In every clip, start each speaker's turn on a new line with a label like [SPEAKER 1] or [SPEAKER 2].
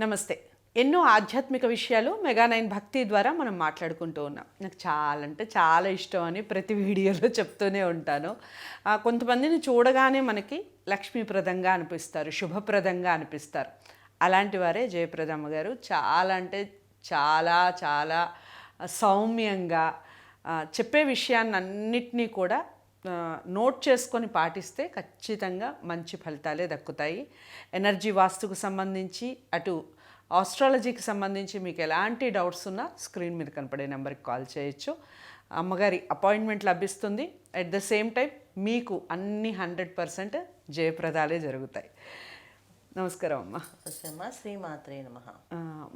[SPEAKER 1] నమస్తే. ఎన్నో ఆధ్యాత్మిక విషయాలు మెగా9 భక్తి ద్వారా మనం మాట్లాడుకుంటూ ఉన్నాం. నాకు చాలా అంటే చాలా ఇష్టం అని ప్రతి వీడియోలో చెప్తూనే ఉంటాను. కొంతమందిని చూడగానే మనకి లక్ష్మీప్రదంగా అనిపిస్తారు, శుభప్రదంగా అనిపిస్తారు. అలాంటి వారే జయప్రదమ్మ గారు. చాలా అంటే చాలా చాలా సౌమ్యంగా చెప్పే విషయాన్నన్నిటినీ కూడా నోట్ చేసుకొని పాటిస్తే ఖచ్చితంగా మంచి ఫలితాలే దక్కుతాయి. ఎనర్జీ వాస్తుకు సంబంధించి అటు ఆస్ట్రాలజీకి సంబంధించి మీకు ఎలాంటి డౌట్స్ ఉన్నా స్క్రీన్ మీద కనపడే నెంబర్కి కాల్ చేయొచ్చు. అమ్మగారి అపాయింట్మెంట్ లభిస్తుంది. అట్ ద సేమ్ టైం మీకు అన్ని 100% జయప్రదాలే జరుగుతాయి. నమస్కారం అమ్మ.
[SPEAKER 2] శ్రీమాత్రే నమః.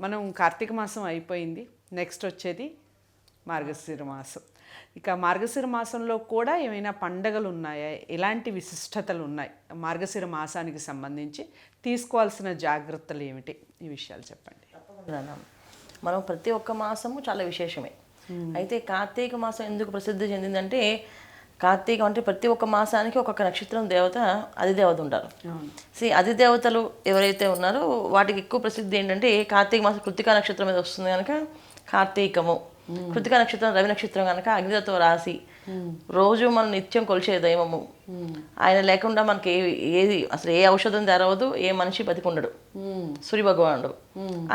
[SPEAKER 1] మనం కార్తీక మాసం అయిపోయింది. నెక్స్ట్ వచ్చేది మార్గశిర మాసం. ఇక మార్గశిర మాసంలో కూడా ఏమైనా పండగలు ఉన్నాయా, ఎలాంటి విశిష్టతలు ఉన్నాయి, మార్గశిర మాసానికి సంబంధించి తీసుకోవాల్సిన జాగ్రత్తలు ఏమిటి, ఈ విషయాలు చెప్పండి.
[SPEAKER 2] మనం ప్రతి ఒక్క మాసము చాలా విశేషమే. అయితే కార్తీక మాసం ఎందుకు ప్రసిద్ధి చెందిందంటే, కార్తీకం అంటే ప్రతి ఒక్క మాసానికి ఒక్కొక్క నక్షత్రం దేవత అధిదేవత ఉంటారు. అధిదేవతలు ఎవరైతే ఉన్నారో వాటికి ఎక్కువ ప్రసిద్ధి ఏంటంటే, కార్తీక మాసం కృతికా నక్షత్రం మీద వస్తుంది కనుక కార్తీకము, కృతికా నక్షత్రం రవి నక్షత్రం కనుక అగ్నితత్వ రాశి, రోజు మనం నిత్యం కొలిచే దైవము. ఆయన లేకుండా మనకి ఏది అసలు ఏ ఔషధం తెరవదు, ఏ మనిషి బతికుండడు. సూర్య భగవానుడు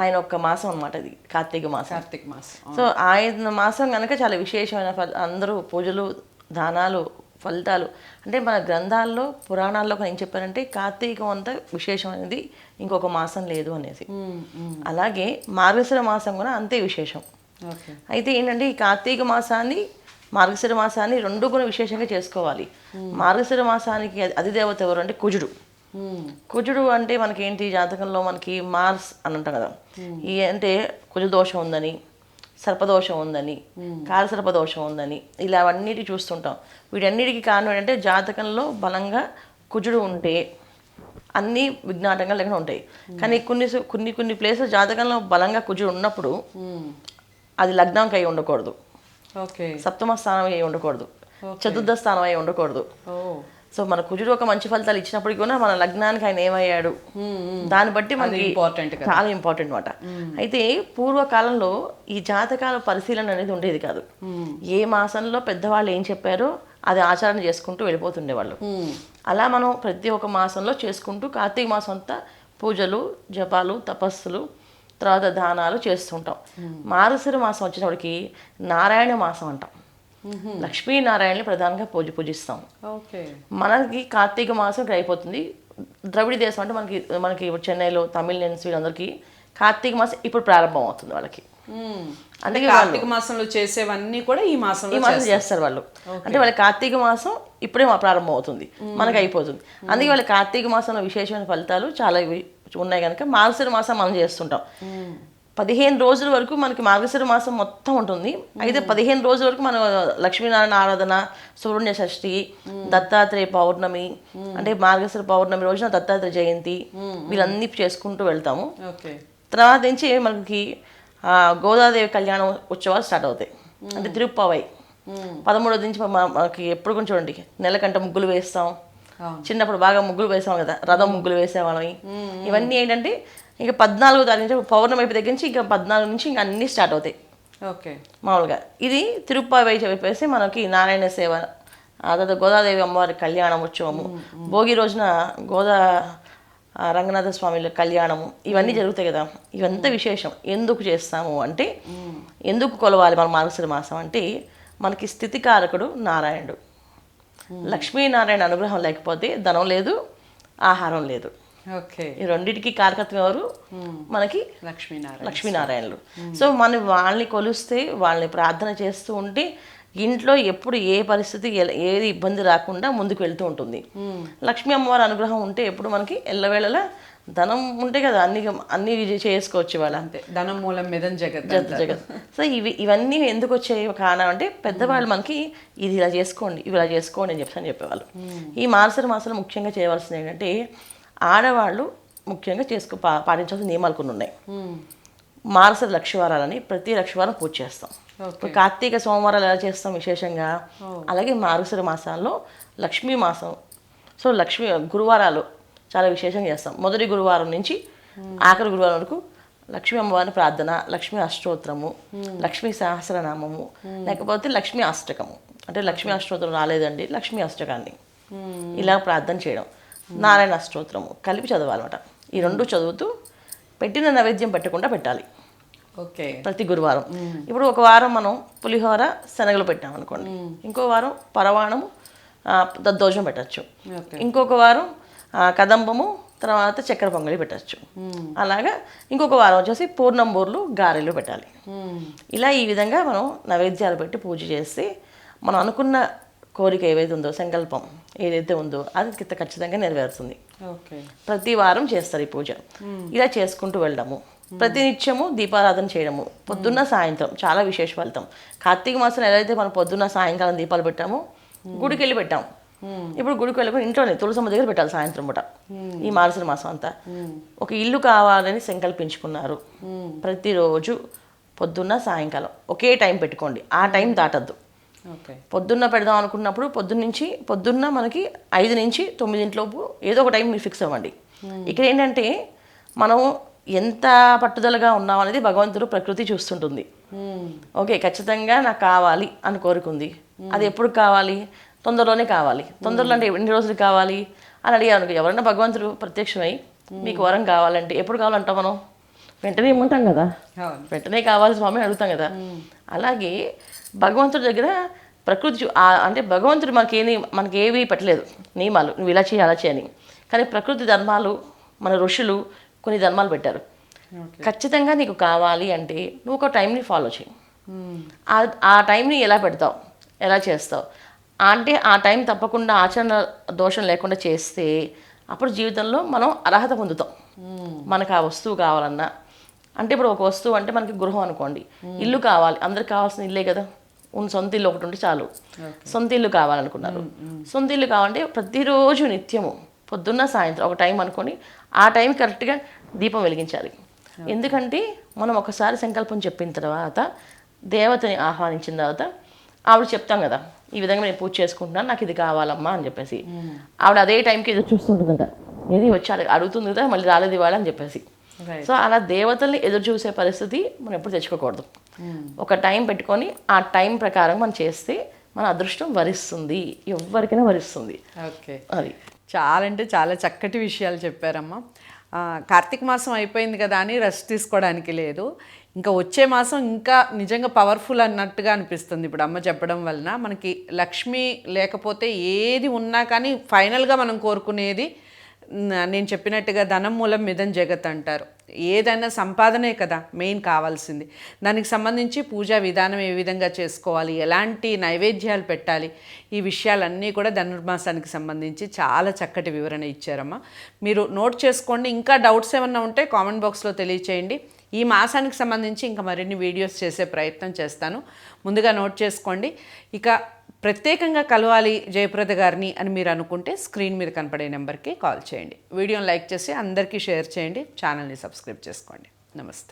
[SPEAKER 2] ఆయన ఒక్క మాసం అనమాట ఇది కార్తీక మాసం. సో ఆయన మాసం కనుక చాలా విశేషమైన అందరూ పూజలు, దానాలు, ఫలితాలు. అంటే మన గ్రంథాల్లో పురాణాల్లో ఏం చెప్పారంటే, కార్తీకం అంతా విశేషమైనది ఇంకొక మాసం లేదు అనేసి. అలాగే మార్గశిర మాసం కూడా అంతే విశేషం. అయితే ఏంటంటే, ఈ కార్తీక మాసాన్ని మార్గశిర మాసాన్ని రెండు కూడా విశేషంగా చేసుకోవాలి. మార్గశిర మాసానికి అధిదేవత ఎవరు అంటే కుజుడు. కుజుడు అంటే మనకి ఏంటి, జాతకంలో మనకి మార్స్ అని అంటాం కదా. ఈ అంటే కుజ దోషం ఉందని, సర్పదోషం ఉందని, కాలసర్పదోషం ఉందని, ఇలా అవన్నిటి చూస్తుంటాం. వీటన్నిటికీ కారణం ఏంటంటే, జాతకంలో బలంగా కుజుడు ఉంటే అన్ని విఘ్నాటంగా లేకుండా ఉంటాయి. కానీ కొన్ని ప్లేసెస్ జాతకంలో బలంగా కుజుడు ఉన్నప్పుడు అది లగ్నంకి అయి ఉండకూడదు, సప్తమ స్థానం అయి ఉండకూడదు, చతుర్థ స్థానం అయి ఉండకూడదు. సో మన కుజుడు ఒక మంచి ఫలితాలు ఇచ్చినప్పటికీ కూడా మన లగ్నానికి ఆయన ఏమయ్యాడు, దాన్ని బట్టి మనకి చాలా ఇంపార్టెంట్ అనమాట. అయితే పూర్వకాలంలో ఈ జాతకాల పరిశీలన అనేది ఉండేది కాదు. ఏ మాసంలో పెద్దవాళ్ళు ఏం చెప్పారో అది ఆచరణ చేసుకుంటూ వెళ్ళిపోతుండేవాళ్ళు. అలా మనం ప్రతి ఒక్క మాసంలో చేసుకుంటూ కార్తీక మాసం అంతా పూజలు, జపాలు, తపస్సులు, తర్వాత దానాలు చేస్తుంటాం. మార్గశిర మాసం వచ్చినప్పటికి నారాయణ మాసం అంటాం. లక్ష్మీనారాయణని ప్రధానంగా పూజిస్తాం. మనకి కార్తీక మాసం ఇక్కడ అయిపోతుంది. ద్రవిడ దేశం అంటే మనకి చెన్నైలో తమిళనాడు వీళ్ళందరికీ కార్తీక మాసం ఇప్పుడు ప్రారంభం అవుతుంది వాళ్ళకి.
[SPEAKER 1] అందుకే కార్తీక మాసంలో చేసేవన్నీ కూడా ఈ మాసం
[SPEAKER 2] చేస్తారు వాళ్ళు. అంటే వాళ్ళ కార్తీక మాసం ఇప్పుడే ప్రారంభం అవుతుంది, మనకి అయిపోతుంది. అందుకే వాళ్ళ కార్తీక మాసంలో విశేషమైన ఫలితాలు చాలా ఉన్నాయి కనుక మార్గశిర మాసం మనం చేస్తుంటాం. 15 రోజుల వరకు మనకి మార్గశిర మాసం మొత్తం ఉంటుంది. అయితే 15 రోజుల వరకు మనం లక్ష్మీనారాయణ ఆరాధన, సుబ్రహ్మణ్య షష్ఠి, దత్తాత్రేయ పౌర్ణమి, అంటే మార్గశిర పౌర్ణమి రోజున దత్తాత్రేయ జయంతి, వీళ్ళన్నీ చేసుకుంటూ వెళ్తాము. తర్వాత నుంచి మనకి గోదాదేవి కళ్యాణం ఉత్సవాలు స్టార్ట్ అవుతాయి. అంటే తిరుప్పావై 13 నుంచి మనకి ఎప్పుడు కొంచెం చూడండి, నెలకంట ముగ్గులు వేస్తాం. చిన్నప్పుడు బాగా ముగ్గులు వేసాం కదా, రథం ముగ్గులు వేసేవాళ్ళం. ఇవన్నీ ఏంటంటే ఇంకా 14వ తారీఖు నుంచి పౌర్ణమి అయిపోయి దగ్గర నుంచి ఇంకా 14 నుంచి ఇంకా అన్నీ స్టార్ట్ అవుతాయి. మామూలుగా ఇది తిరుప్పావై చెప్పేసి మనకి నారాయణ సేవ, తర్వాత గోదాదేవి అమ్మవారి కళ్యాణం ఉత్సవము, భోగి రోజున రంగనాథ స్వామి కళ్యాణము, ఇవన్నీ జరుగుతాయి కదా. ఇవంతా విశేషం. ఎందుకు చేస్తాము అంటే, ఎందుకు కొలవాలి మన మార్గశిర మాసం అంటే, మనకి స్థితికారకుడు నారాయణుడు. లక్ష్మీనారాయణ అనుగ్రహం లేకపోతే ధనం లేదు, ఆహారం లేదు. ఈ రెండింటికి కారకత్వం ఎవరు? మనకి లక్ష్మీనారాయణులు. సో మనం వాళ్ళని కొలిస్తే, వాళ్ళని ప్రార్థన చేస్తూ ఉంటే ఇంట్లో ఎప్పుడు ఏ పరిస్థితి ఏది ఇబ్బంది రాకుండా ముందుకు వెళ్తూ ఉంటుంది. లక్ష్మీ అమ్మవారి అనుగ్రహం ఉంటే ఎప్పుడు మనకి ఎల్లవేళలా ధనం ఉంటే కదా అన్ని చేసుకోవచ్చు వాళ్ళు. అంతే,
[SPEAKER 1] ధనం మూలం మీద జగత్.
[SPEAKER 2] సో ఇవన్నీ ఎందుకు వచ్చాయి కారణం అంటే, పెద్దవాళ్ళు మనకి ఇది ఇలా చేసుకోండి, ఇవి ఇలా చేసుకోండి అని చెప్పేవాళ్ళు. ఈ మార్గశిర మాసంలో ముఖ్యంగా చేయవలసింది ఏంటంటే, ఆడవాళ్ళు ముఖ్యంగా పాటించాల్సిన నియమాలు కొన్ని ఉన్నాయి. మార్గశిర లక్షవారాలని ప్రతి లక్షవారం పూజ చేస్తాం. ఇప్పుడు కార్తీక సోమవారాలు ఎలా చేస్తాం విశేషంగా, అలాగే మార్గశిర మాసాల్లో లక్ష్మీ మాసం, సో గురువారాలు చాలా విశేషంగా చేస్తాం. మొదటి గురువారం నుంచి ఆఖరి గురువారం వరకు లక్ష్మీ అమ్మవారి ప్రార్థన, లక్ష్మీ అష్టోత్తరము, లక్ష్మీ సహస్రనామము, లేకపోతే లక్ష్మీ అష్టకము. అంటే లక్ష్మీ అష్టోత్తరం రాలేదండి, లక్ష్మీ అష్టకాన్ని ఇలా ప్రార్థన చేయడం, నారాయణ అష్టోత్తరము కలిపి చదవాలన్నమాట. ఈ రెండు చదువుతూ పెట్టిన నైవేద్యం పెట్టకుండా పెట్టాలి
[SPEAKER 1] ఓకే.
[SPEAKER 2] ప్రతి గురువారం. ఇప్పుడు ఒక వారం మనం పులిహోర శనగలు పెట్టామనుకోండి, ఇంకో వారం పరవాణము దద్దోజనం పెట్టచ్చు, ఇంకొక వారం కదంబము, తర్వాత చక్కెర పొంగలి పెట్టచ్చు. అలాగా ఇంకొక వారం వచ్చేసి పూర్ణంబూర్లు గారెలు పెట్టాలి. ఇలా ఈ విధంగా మనం నైవేద్యాలు పెట్టి పూజ చేస్తే మనం అనుకున్న కోరిక ఏవైతే ఉందో, సంకల్పం ఏదైతే ఉందో అది ఖచ్చితంగా నెరవేరుతుంది. ప్రతి వారం చేస్తారు ఈ పూజ. ఇలా చేసుకుంటూ వెళ్ళడము, ప్రతినిత్యము దీపారాధన చేయడము, పొద్దున్న సాయంత్రం చాలా విశేష ఫలితం. కార్తీక మాసం ఎలా అయితే మనం పొద్దున్న సాయంకాలం దీపాలు పెట్టామో, గుడికి వెళ్ళి పెట్టాము. ఇప్పుడు గుడికి వెళ్ళిపోయి ఇంట్లోనే తులసమ్మ దగ్గర పెట్టాలి సాయంత్రం పూట. ఈ మార్గశిర మాసం అంతా ఒక ఇల్లు కావాలని సంకల్పించుకున్నారు. ప్రతిరోజు పొద్దున్న సాయంకాలం ఒకే టైం పెట్టుకోండి, ఆ టైం దాటద్దు. పొద్దున్న పెడదాం అనుకున్నప్పుడు పొద్దున్న మనకి 5 నుంచి 9 లోపు ఏదో ఒక టైం మీరు ఫిక్స్ అవ్వండి. ఇక్కడ ఏంటంటే మనం ఎంత పట్టుదలగా ఉన్నాం అనేది భగవంతుడు ప్రకృతి చూస్తుంటుంది. ఓకే, ఖచ్చితంగా నాకు కావాలి అని కోరుకుంది, అది ఎప్పుడు కావాలి? తొందరలోనే కావాలి. తొందరలో అంటే ఎన్ని రోజులు కావాలి అని అడిగాను. ఎవరైనా భగవంతుడు ప్రత్యక్షమై మీకు వరం కావాలంటే ఎప్పుడు కావాలంటాం మనం? వెంటనే ఇమ్మంటాం కదా, వెంటనే కావాలి స్వామి అడుగుతాం కదా. అలాగే భగవంతుడి దగ్గర ప్రకృతి అంటే భగవంతుడు మనకి ఏవి పెట్టలేదు నియమాలు, నువ్వు ఇలా చేయి అలా చేయని. కానీ ప్రకృతి ధర్మాలు, మన ఋషులు కొన్ని ధర్మాలు పెట్టారు. ఖచ్చితంగా నీకు కావాలి అంటే నువ్వు ఒక టైంని ఫాలో చేయి. ఆ టైంని ఎలా పెడతావు, ఎలా చేస్తావు అంటే ఆ టైం తప్పకుండా ఆచరణ దోషం లేకుండా చేస్తే అప్పుడు జీవితంలో మనం అర్హత పొందుతాం. మనకు ఆ వస్తువు కావాలన్నా, అంటే ఇప్పుడు ఒక వస్తువు అంటే మనకి గృహం అనుకోండి, ఇల్లు కావాలి, అందరికి కావాల్సిన ఇల్లే కదా, సొంత ఇల్లు ఒకటి ఉంటే చాలు. సొంత ఇల్లు కావాలనుకున్నారు, సొంత ఇల్లు కావాలంటే ప్రతిరోజు నిత్యము పొద్దున్న సాయంత్రం ఒక టైం అనుకొని ఆ టైం కరెక్ట్గా దీపం వెలిగించాలి. ఎందుకంటే మనం ఒకసారి సంకల్పం చెప్పిన తర్వాత దేవతని ఆహ్వానించిన తర్వాత ఆవిడ చెప్తాం కదా, ఈ విధంగా నేను పూజ చేసుకుంటున్నాను, నాకు ఇది కావాలమ్మా అని చెప్పేసి. ఆవిడ అదే టైంకి ఎదురు చూస్తుంటుందంట, ఏది వచ్చి అడుగుతుంది కదా, మళ్ళీ రాలేదు ఇవాళ అని చెప్పేసి. సో అలా దేవతల్ని ఎదురు చూసే పరిస్థితి మనం ఎప్పుడు తెచ్చుకోకూడదు. ఒక టైం పెట్టుకొని ఆ టైం ప్రకారం మనం చేస్తే మన అదృష్టం వరిస్తుంది, ఎవరికైనా వరిస్తుంది.
[SPEAKER 1] ఓకే,
[SPEAKER 2] అది
[SPEAKER 1] చాలా అంటే చాలా చక్కటి విషయాలు చెప్పారమ్మా. కార్తీక మాసం అయిపోయింది కదా అని రెస్ట్ తీసుకోవడానికి లేదు, ఇంకా వచ్చే మాసం ఇంకా నిజంగా పవర్ఫుల్ అన్నట్టుగా అనిపిస్తుంది. ఇప్పుడు అమ్మ చెప్పడం వలన మనకి లక్ష్మి లేకపోతే ఏది ఉన్నా కానీ ఫైనల్గా మనం కోరుకునేది, నేను చెప్పినట్టుగా ధనం మూలం మిదం జగత్ అంటారు. ఏదైనా సంపాదనే కదా మెయిన్ కావాల్సింది. దానికి సంబంధించి పూజా విధానం ఏ విధంగా చేసుకోవాలి, ఎలాంటి నైవేద్యాలు పెట్టాలి, ఈ విషయాలన్నీ కూడా ధనుర్మాసానికి సంబంధించి చాలా చక్కటి వివరణ ఇచ్చారమ్మా. మీరు నోట్ చేసుకోండి. ఇంకా డౌట్స్ ఏమన్నా ఉంటే కామెంట్ బాక్స్లో తెలియచేయండి. ఈ మాసానికి సంబంధించి ఇంకా మరిన్ని వీడియోస్ చేసే ప్రయత్నం చేస్తాను, ముందుగా నోట్ చేసుకోండి. ఇక ప్రత్యేకంగా కలవాలి జయప్రద గారిని అని మీరు అనుకుంటే స్క్రీన్ మీద కనపడే నెంబర్కి కాల్ చేయండి. వీడియోని లైక్ చేసి అందరికీ షేర్ చేయండి, ఛానల్ని సబ్స్క్రైబ్ చేసుకోండి. నమస్తే.